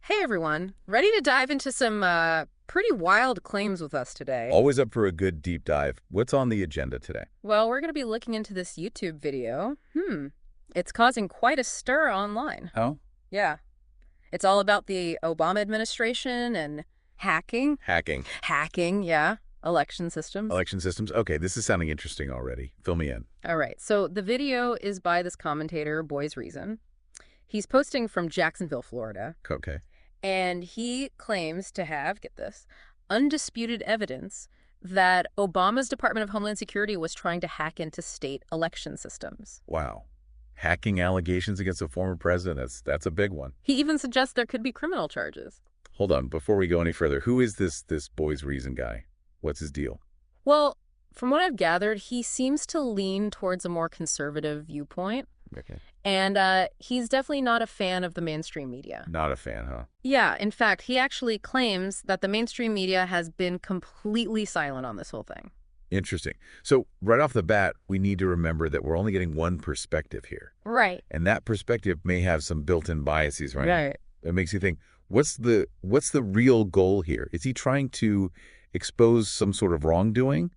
Hey everyone, ready to dive into some pretty wild claims with us today? Always up for a good deep dive. What's on the agenda today? Well, we're going to be looking into this YouTube video. It's causing quite a stir online. Oh? Yeah, it's all about the Obama administration and hacking. Hacking. Hacking, yeah, election systems. Election systems? Okay, this is sounding interesting already. Fill me in. All right, so the video is by this commentator, Boys Reason. He's posting from Jacksonville, Florida. Okay. And he claims to have, get this, undisputed evidence that Obama's Department of Homeland Security was trying to hack into state election systems. Wow. Hacking allegations against a former president, that's a big one. He even suggests there could be criminal charges. Hold on, before we go any further, who is this Boys Reason guy? What's his deal? Well, from what I've gathered, he seems to lean towards a more conservative viewpoint. Okay. And he's definitely not a fan of the mainstream media. Not a fan, huh? Yeah, in fact, he actually claims that the mainstream media has been completely silent on this whole thing. Interesting. So right off the bat, we need to remember that we're only getting one perspective here. Right. And that perspective may have some built-in biases, right? Right. It makes you think, what's the real goal here? Is he trying to expose some sort of wrongdoing?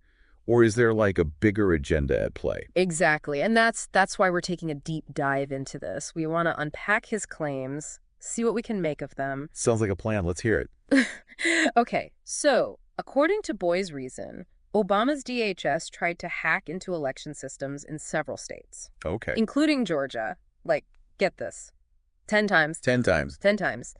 Or is there like a bigger agenda at play? Exactly. And that's why we're taking a deep dive into this. We want to unpack his claims, see what we can make of them. Sounds like a plan. Let's hear it. Okay, so according to Boys Reason, Obama's DHS tried to hack into election systems in several states. Okay. Including Georgia. Like, get this. 10 times. 10 times. 10 times.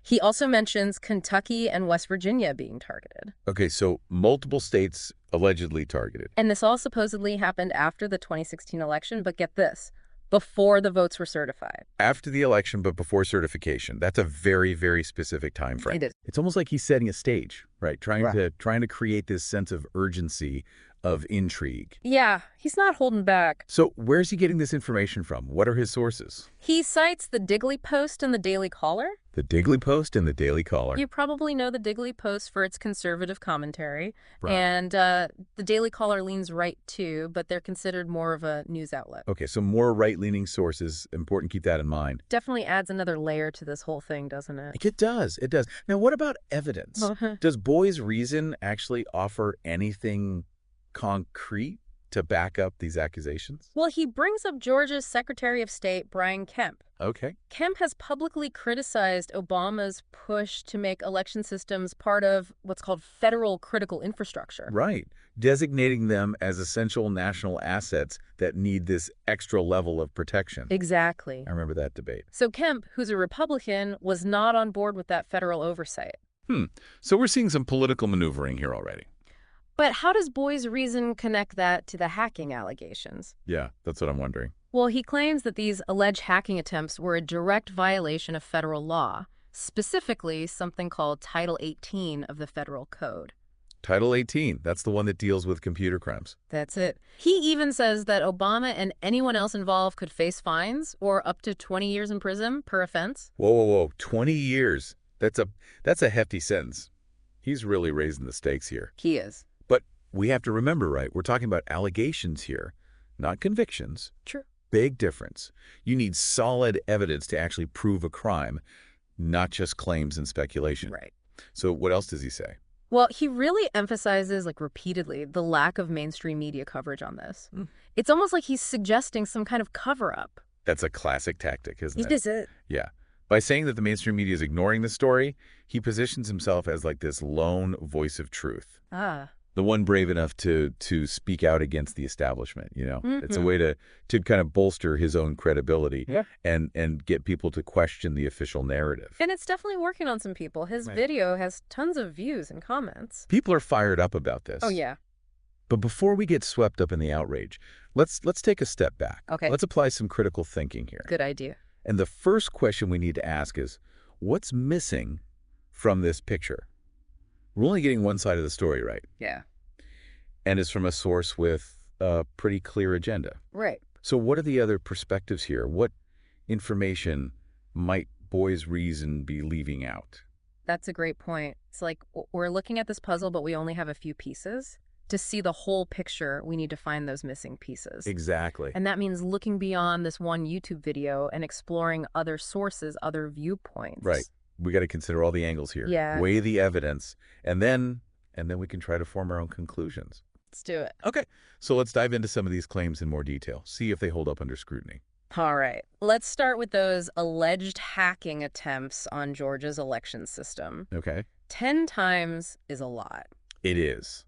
He also mentions Kentucky and West Virginia being targeted. Okay, so multiple states allegedly targeted. And this all supposedly happened after the 2016 election, but get this, before the votes were certified. After the election, but before certification. That's a very, very specific time frame. It is. It's almost like he's setting a stage, right? Trying to create this sense of urgency, of intrigue. Yeah, he's not holding back. So where's he getting this information from? What are his sources? He cites the Diggly Post and the Daily Caller. The Diggly Post and the Daily Caller. You probably know the Diggly Post for its conservative commentary. Right. And the Daily Caller leans right too, but they're considered more of a news outlet. Okay, so more right-leaning sources. Important to keep that in mind. Definitely adds another layer to this whole thing, doesn't it? It does. It does. Now, what about evidence? Does Boys Reason actually offer anything concrete to back up these accusations? Well, he brings up Georgia's Secretary of State, Brian Kemp. Okay. Kemp has publicly criticized Obama's push to make election systems part of what's called federal critical infrastructure. Right. Designating them as essential national assets that need this extra level of protection. Exactly. I remember that debate. So Kemp, who's a Republican, was not on board with that federal oversight. So we're seeing some political maneuvering here already. But how does Boys Reason connect that to the hacking allegations? Yeah, that's what I'm wondering. Well, he claims that these alleged hacking attempts were a direct violation of federal law, specifically something called Title 18 of the Federal Code. Title 18, that's the one that deals with computer crimes. That's it. He even says that Obama and anyone else involved could face fines or up to 20 years in prison per offense. Whoa. 20 years. That's a hefty sentence. He's really raising the stakes here. He is. But we have to remember, right, we're talking about allegations here, not convictions. True. Big difference. You need solid evidence to actually prove a crime, not just claims and speculation. Right. So what else does he say? Well, he really emphasizes, repeatedly, the lack of mainstream media coverage on this. It's almost like he's suggesting some kind of cover-up. That's a classic tactic, isn't it? Is it? Yeah. By saying that the mainstream media is ignoring the story, he positions himself as like this lone voice of truth. The one brave enough to speak out against the establishment, you know? It's a way to kind of bolster his own credibility and get people to question the official narrative. And it's definitely working on some people. His video has tons of views and comments. People are fired up about this. Oh, yeah. But before we get swept up in the outrage, let's take a step back. Okay. Let's apply some critical thinking here. Good idea. And the first question we need to ask is, what's missing from this picture? We're only getting one side of the story, right? Yeah. And it's from a source with a pretty clear agenda. Right. So what are the other perspectives here? What information might Boys Reason be leaving out? That's a great point. It's like we're looking at this puzzle, but we only have a few pieces. To see the whole picture, we need to find those missing pieces. Exactly. And that means looking beyond this one YouTube video and exploring other sources, other viewpoints. Right. We got to consider all the angles here. Yeah. Weigh the evidence, and then we can try to form our own conclusions. Let's do it. Okay, so let's dive into some of these claims in more detail. See if they hold up under scrutiny. All right. Let's start with those alleged hacking attempts on Georgia's election system. Okay. 10 times is a lot. It is.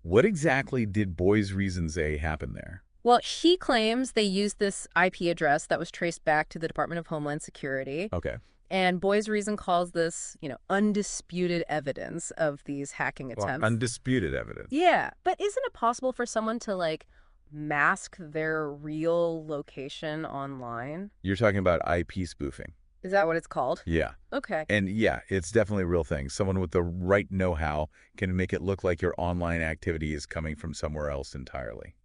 What exactly did Boy's Reason say happened there? Well, he claims they used this IP address that was traced back to the Department of Homeland Security. Okay. And Boy's Reason calls this, undisputed evidence of these hacking attempts. Well, undisputed evidence. Yeah. But isn't it possible for someone to, mask their real location online? You're talking about IP spoofing. Is that what it's called? Yeah. Okay. And yeah, it's definitely a real thing. Someone with the right know-how can make it look like your online activity is coming from somewhere else entirely.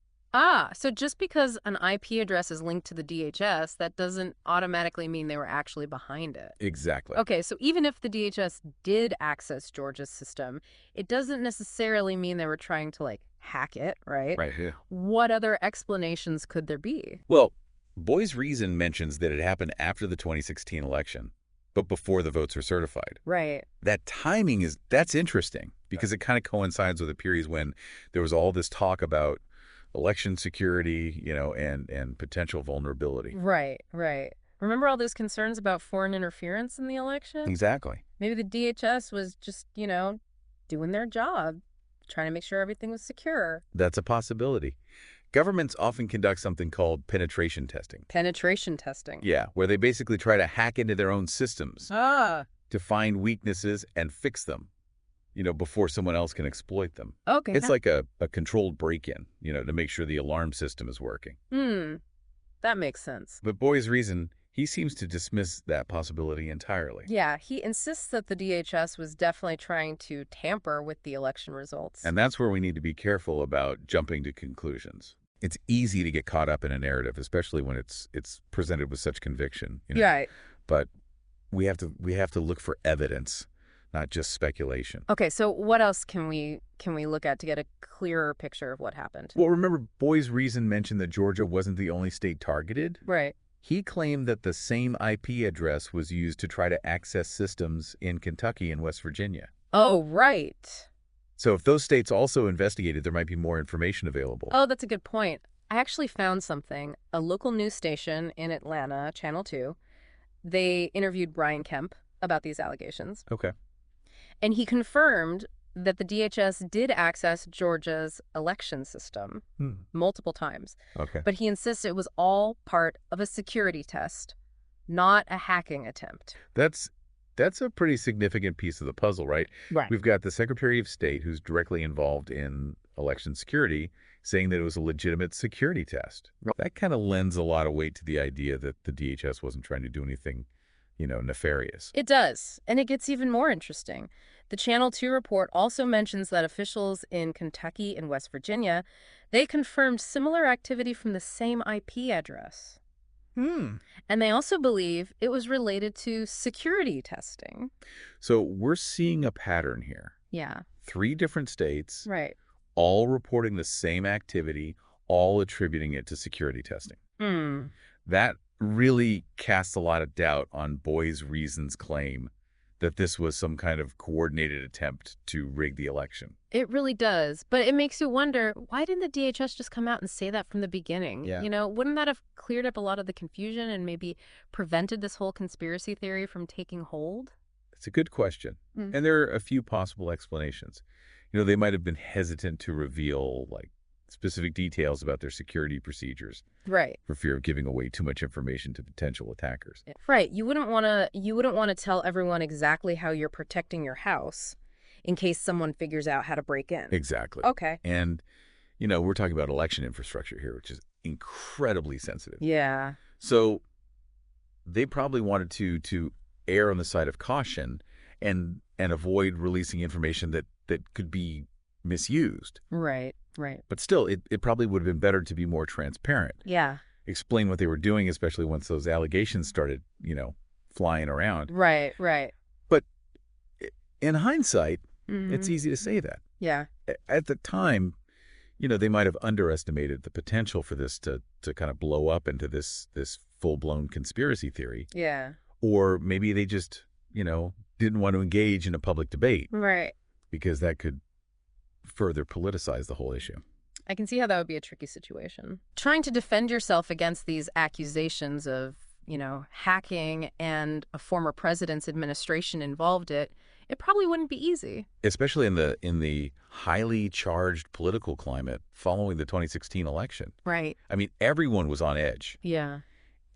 So just because an IP address is linked to the DHS, that doesn't automatically mean they were actually behind it. Exactly. Okay, so even if the DHS did access Georgia's system, it doesn't necessarily mean they were trying to, hack it, right? Right. Yeah. What other explanations could there be? Well, Boy's Reason mentions that it happened after the 2016 election, but before the votes were certified. Right. That timing that's interesting because it kind of coincides with a period when there was all this talk about election security, and potential vulnerability. Right. Remember all those concerns about foreign interference in the election? Exactly. Maybe the DHS was just, doing their job, trying to make sure everything was secure. That's a possibility. Governments often conduct something called penetration testing. Penetration testing. Yeah, where they basically try to hack into their own systems to find weaknesses and fix them, before someone else can exploit them. Okay. It's like a controlled break-in, to make sure the alarm system is working. That makes sense. But Boy's Reason, he seems to dismiss that possibility entirely. Yeah, he insists that the DHS was definitely trying to tamper with the election results. And that's where we need to be careful about jumping to conclusions. It's easy to get caught up in a narrative, especially when it's presented with such conviction. Right. But we have to look for evidence, not just speculation. Okay, so what else can we look at to get a clearer picture of what happened? Well, remember, Boy's Reason mentioned that Georgia wasn't the only state targeted. Right. He claimed that the same IP address was used to try to access systems in Kentucky and West Virginia. Oh, right. So if those states also investigated, there might be more information available. Oh, that's a good point. I actually found something. A local news station in Atlanta, Channel 2, they interviewed Brian Kemp about these allegations. Okay. And he confirmed that the DHS did access Georgia's election system multiple times. Okay. But he insists it was all part of a security test, not a hacking attempt. That's a pretty significant piece of the puzzle, right? Right. We've got the Secretary of State, who's directly involved in election security, saying that it was a legitimate security test. Right. That kind of lends a lot of weight to the idea that the DHS wasn't trying to do anything, nefarious. It does. And it gets even more interesting. The Channel 2 report also mentions that officials in Kentucky and West Virginia, they confirmed similar activity from the same IP address. And they also believe it was related to security testing. So we're seeing a pattern here. Yeah. 3 different states, Right. all reporting the same activity, all attributing it to security testing. That really casts a lot of doubt on Boy's Reason's claim that this was some kind of coordinated attempt to rig the election. It really does. But it makes you wonder, why didn't the DHS just come out and say that from the beginning? Yeah. Wouldn't that have cleared up a lot of the confusion and maybe prevented this whole conspiracy theory from taking hold? It's a good question. And there are a few possible explanations. They might have been hesitant to reveal, specific details about their security procedures. Right. For fear of giving away too much information to potential attackers. Right. You wouldn't want to tell everyone exactly how you're protecting your house in case someone figures out how to break in. Exactly. Okay. And, we're talking about election infrastructure here, which is incredibly sensitive. Yeah. So they probably wanted to err on the side of caution and avoid releasing information that could be misused. Right. But still, it probably would have been better to be more transparent. Yeah. Explain what they were doing, especially once those allegations started, flying around. Right. But in hindsight, it's easy to say that. Yeah. At the time, they might have underestimated the potential for this to kind of blow up into this full-blown conspiracy theory. Yeah. Or maybe they just, didn't want to engage in a public debate Right. because that could further politicize the whole issue. I can see how that would be a tricky situation. Trying to defend yourself against these accusations of, hacking and a former president's administration involved it probably wouldn't be easy. Especially in the highly charged political climate following the 2016 election. Right. I mean, everyone was on edge. Yeah.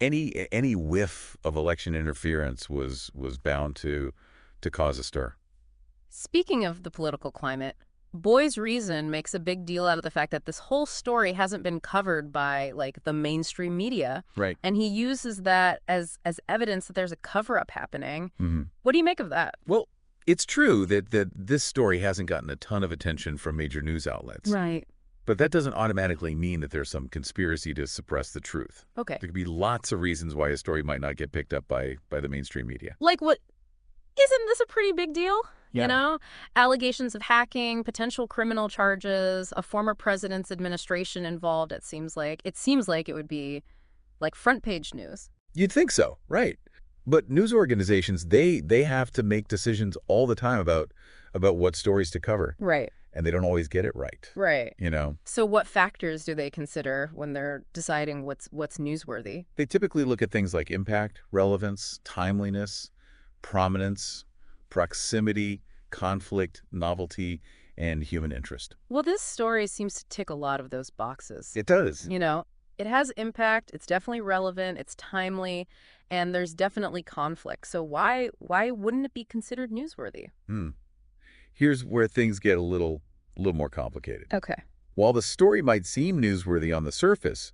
Any whiff of election interference was bound to cause a stir. Speaking of the political climate, Boy's Reason makes a big deal out of the fact that this whole story hasn't been covered by, the mainstream media. Right. And he uses that as evidence that there's a cover-up happening. Mm-hmm. What do you make of that? Well, it's true that this story hasn't gotten a ton of attention from major news outlets. Right. But that doesn't automatically mean that there's some conspiracy to suppress the truth. Okay. There could be lots of reasons why a story might not get picked up by the mainstream media. Like what? Isn't this a pretty big deal? Yeah. Allegations of hacking, potential criminal charges, a former president's administration involved, it seems like. It seems like it would be like front page news. You'd think so, right. But news organizations, they have to make decisions all the time about what stories to cover. Right. And they don't always get it right. Right. So what factors do they consider when they're deciding what's newsworthy? They typically look at things like impact, relevance, timeliness, prominence, proximity, conflict, novelty, and human interest. Well, this story seems to tick a lot of those boxes. It does. It has impact, it's definitely relevant, it's timely, and there's definitely conflict. So why wouldn't it be considered newsworthy? Here's where things get a little more complicated. Okay. While the story might seem newsworthy on the surface,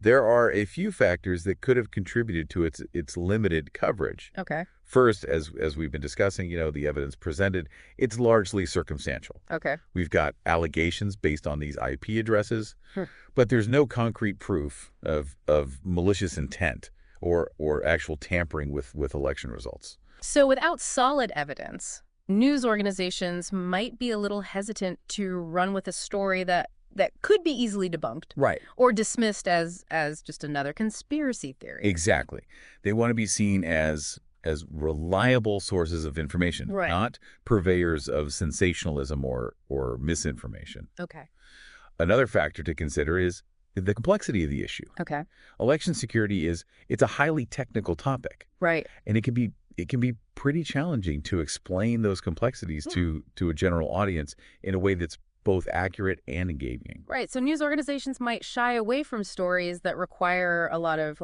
there are a few factors that could have contributed to its limited coverage. Okay. First, as we've been discussing, the evidence presented, it's largely circumstantial. Okay. We've got allegations based on these IP addresses, but there's no concrete proof of malicious intent or actual tampering with election results. So without solid evidence, news organizations might be a little hesitant to run with a story that could be easily debunked. Right. Or dismissed as just another conspiracy theory. Exactly. They want to be seen as reliable sources of information, right, not purveyors of sensationalism or misinformation. Okay. Another factor to consider is the complexity of the issue. Okay. Election security it's a highly technical topic. Right. And it can be pretty challenging to explain those complexities to a general audience in a way that's both accurate and engaging. Right. So news organizations might shy away from stories that require a lot of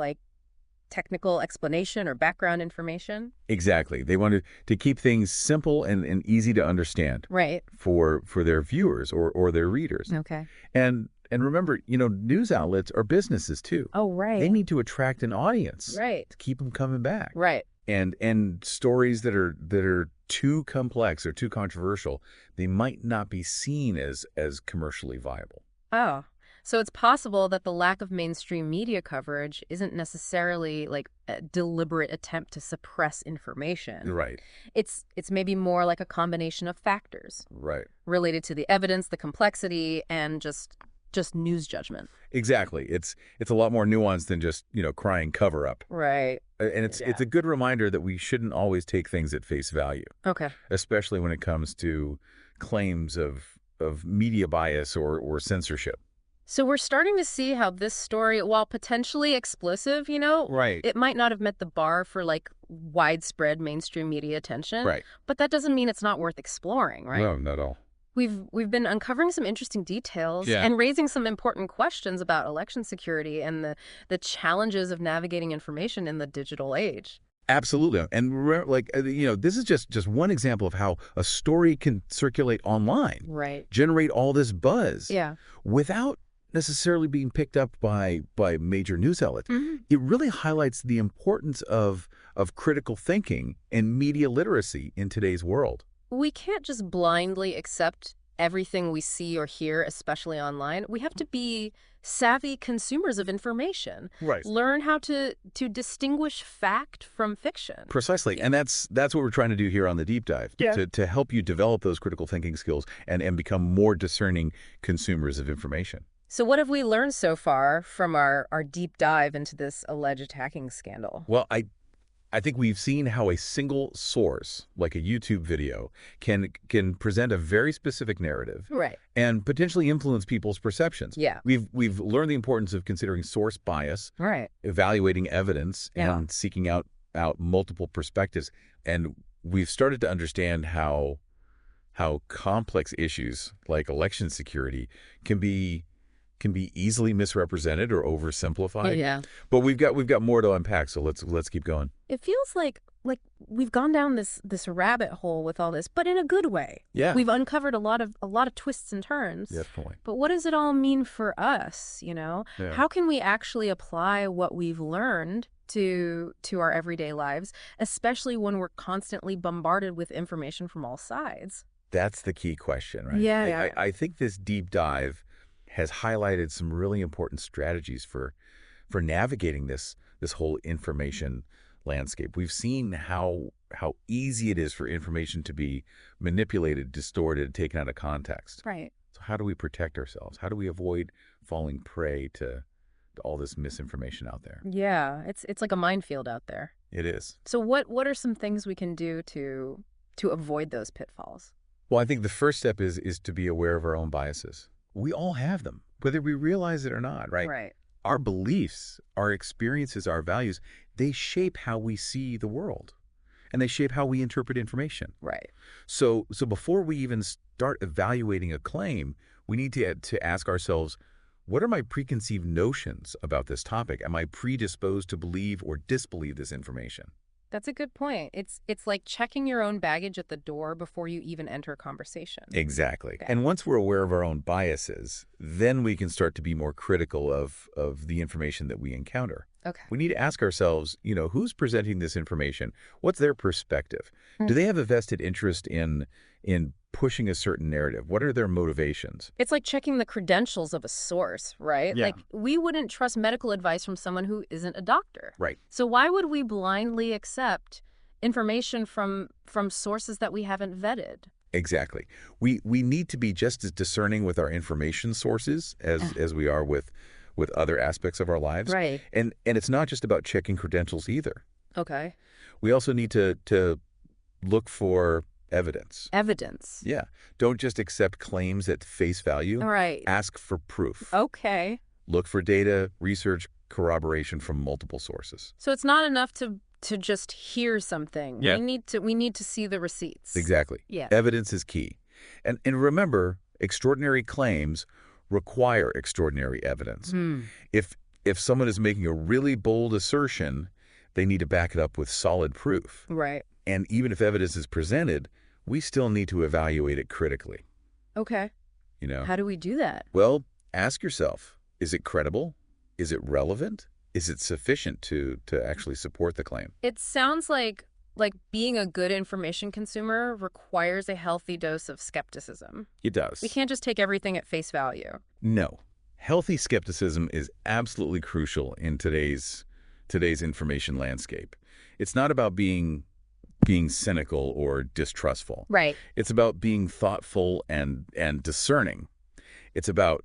technical explanation or background information. Exactly. They want to keep things simple and easy to understand. Right. For their viewers or their readers. Okay. And remember, news outlets are businesses too. Oh, right. They need to attract an audience. Right. To keep them coming back. Right. And stories that are too complex or too controversial, they might not be seen as commercially viable. Oh. So it's possible that the lack of mainstream media coverage isn't necessarily a deliberate attempt to suppress information. Right. It's maybe more like a combination of factors. Right. Related to the evidence, the complexity, and just news judgment. Exactly. It's a lot more nuanced than just, crying cover up. Right. And it's a good reminder that we shouldn't always take things at face value. Okay. Especially when it comes to claims of media bias or censorship. So we're starting to see how this story, while potentially explosive, right, it might not have met the bar for widespread mainstream media attention. Right. But that doesn't mean it's not worth exploring, right? No, not at all. We've been uncovering some interesting details Yeah. and raising some important questions about election security and the challenges of navigating information in the digital age. Absolutely. And this is just one example of how a story can circulate online. Right. Generate all this buzz. Yeah. Without necessarily being picked up by major news outlets. Mm-hmm. It really highlights the importance of critical thinking and media literacy in today's world. We can't just blindly accept everything we see or hear, especially online. We have to be savvy consumers of information. Right. Learn how to distinguish fact from fiction. Precisely. Yeah. And that's what we're trying to do here on the Deep Dive, to help you develop those critical thinking skills and become more discerning consumers of information. So what have we learned so far from our deep dive into this alleged hacking scandal? Well, I think we've seen how a single source, like a YouTube video, can present a very specific narrative Right. and potentially influence people's perceptions. Yeah. We've learned the importance of considering source bias, Right. evaluating evidence, Yeah. and seeking out multiple perspectives. And we've started to understand how complex issues like election security can be easily misrepresented or oversimplified. Yeah. But we've got more to unpack, so let's keep going. It feels like we've gone down this rabbit hole with all this, but in a good way. Yeah. We've uncovered a lot of twists and turns. Definitely. But what does it all mean for us, you know? Yeah. How can we actually apply what we've learned to our everyday lives, especially when we're constantly bombarded with information from all sides? That's the key question, right? Yeah. I think this deep dive has highlighted some really important strategies for navigating this whole information landscape. We've seen how easy it is for information to be manipulated, distorted, taken out of context. Right. So how do we protect ourselves? How do we avoid falling prey to all this misinformation out there? Yeah, it's like a minefield out there. It is. So what are some things we can do to avoid those pitfalls? Well, I think the first step is to be aware of our own biases. We all have them, whether we realize it or not, right? Right. Our beliefs, our experiences, our values, they shape how we see the world, and they shape how we interpret information. Right. So before we even start evaluating a claim, we need to ask ourselves, what are my preconceived notions about this topic? Am I predisposed to believe or disbelieve this information? That's a good point. It's like checking your own baggage at the door before you even enter a conversation. Exactly. Okay. And once we're aware of our own biases, then we can start to be more critical of the information that we encounter. Okay. We need to ask ourselves, who's presenting this information? What's their perspective? Do they have a vested interest in pushing a certain narrative? What are their motivations? It's like checking the credentials of a source, right? Yeah. Like, we wouldn't trust medical advice from someone who isn't a doctor. Right. So why would we blindly accept information from sources that we haven't vetted? Exactly. We need to be just as discerning with our information sources as we are with other aspects of our lives. Right. And it's not just about checking credentials either. Okay. We also need to look for evidence. Evidence. Yeah. Don't just accept claims at face value. All right. Ask for proof. Okay. Look for data, research, corroboration from multiple sources. So it's not enough to just hear something. Yeah. We need to see the receipts. Exactly. Yeah. Evidence is key. And remember, extraordinary claims require extraordinary evidence. If someone is making a really bold assertion, they need to back it up with solid proof. Right. And even if evidence is presented, we still need to evaluate it critically. Okay. How do we do that? Well, ask yourself, is it credible? Is it relevant? Is it sufficient to actually support the claim? It sounds like being a good information consumer requires a healthy dose of skepticism. It does. We can't just take everything at face value. No. Healthy skepticism is absolutely crucial in today's information landscape. It's not about being cynical or distrustful. Right. It's about being thoughtful and discerning. It's about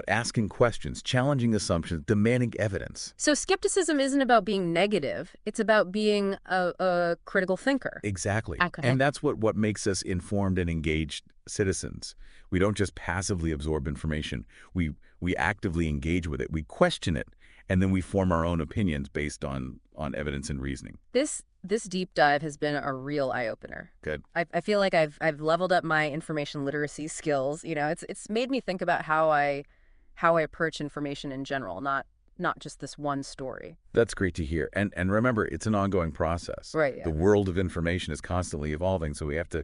asking questions, challenging assumptions, demanding evidence. So skepticism isn't about being negative. It's about being a critical thinker. Exactly. Okay. And that's what makes us informed and engaged citizens. We don't just passively absorb information. We actively engage with it. We question it, and then we form our own opinions based on evidence and reasoning. This deep dive has been a real eye-opener. Good. I feel like I've leveled up my information literacy skills. It's made me think about how I approach information in general, not just this one story. That's great to hear. And remember, it's an ongoing process. Right. Yeah. The world of information is constantly evolving, so we have to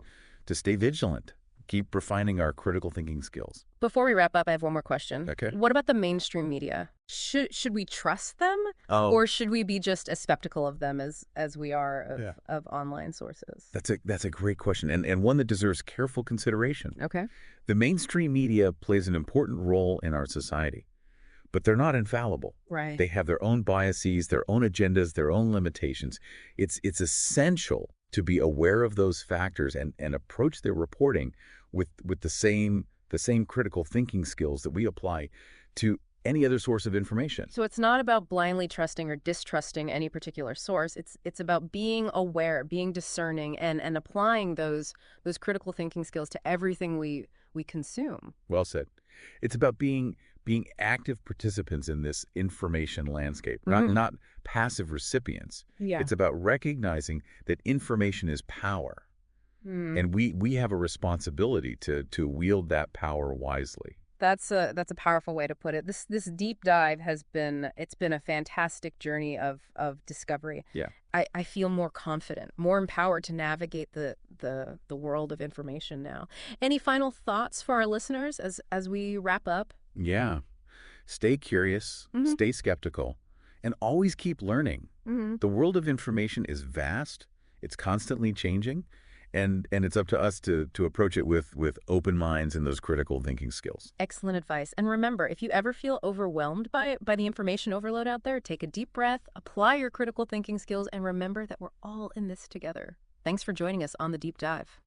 stay vigilant, keep refining our critical thinking skills. Before we wrap up, I have one more question. Okay. What about the mainstream media? Should we trust them? Oh. Or should we be just as skeptical of them as we are of online sources? That's a great question, and one that deserves careful consideration. Okay. The mainstream media plays an important role in our society, but they're not infallible. Right. They have their own biases, their own agendas, their own limitations. It's essential to be aware of those factors and approach their reporting with the same critical thinking skills that we apply to any other source of information. So it's not about blindly trusting or distrusting any particular source. It's about being aware, being discerning, and applying those critical thinking skills to everything we consume. Well said. It's about being active participants in this information landscape, not passive recipients. Yeah. It's about recognizing that information is power. And we have a responsibility to wield that power wisely. That's a powerful way to put it. This deep dive it's been a fantastic journey of discovery. Yeah. I feel more confident, more empowered to navigate the world of information now. Any final thoughts for our listeners as we wrap up? Yeah. Stay curious, stay skeptical, and always keep learning. The world of information is vast, it's constantly changing, and it's up to us to approach it with open minds and those critical thinking skills. Excellent advice. And remember, if you ever feel overwhelmed by the information overload out there, take a deep breath, apply your critical thinking skills, and remember that we're all in this together. Thanks for joining us on The Deep Dive.